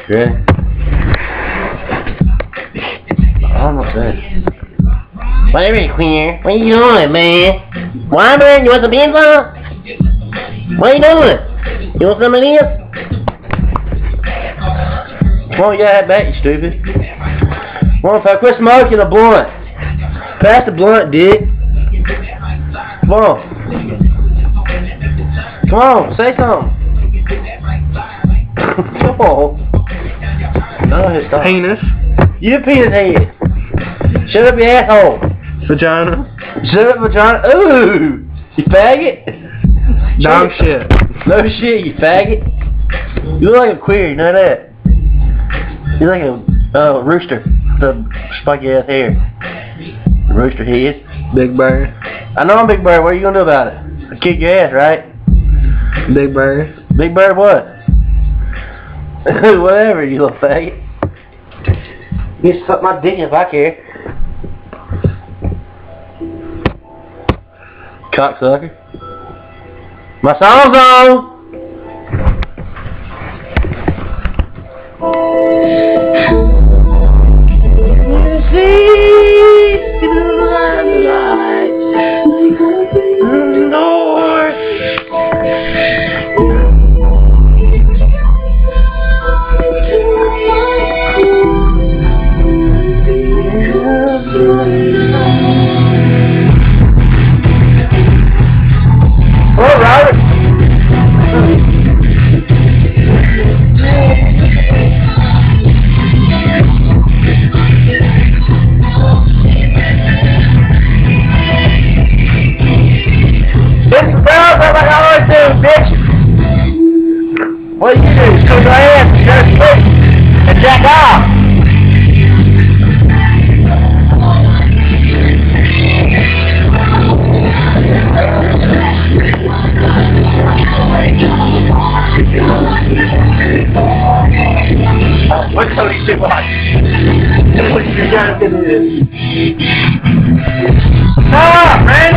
Ready? Almost there. Wait a minute, Queen. What are you doing, man? Wyman, you want some pizza? What are you doing? You want some of this? Come on, you got that back, you stupid. Come on, quit smoking a blunt. Pass the blunt, dick. Come on. Come on, say something. Come on. No, stop. Penis. You penis head. Shut up, your asshole. Vagina. Shut up, vagina. Ooh, you faggot. Dog shit. No shit, you faggot. You look like a queer, you know that? You look like a rooster. The spiky ass hair. Rooster head. Big Bird. I know I'm Big Bird. What are you gonna do about it? I kick your ass, right? Big Bird. Big Bird what? Whatever, you little faggot. You can suck my dick if I care. Cocksucker. My song's on! You see the lights north. Hello, Robert. Like I always do, bitch. What do you do? Scoop your ass and go to sleep and jack off. What's so these people like? What you got to do this? Stop, man!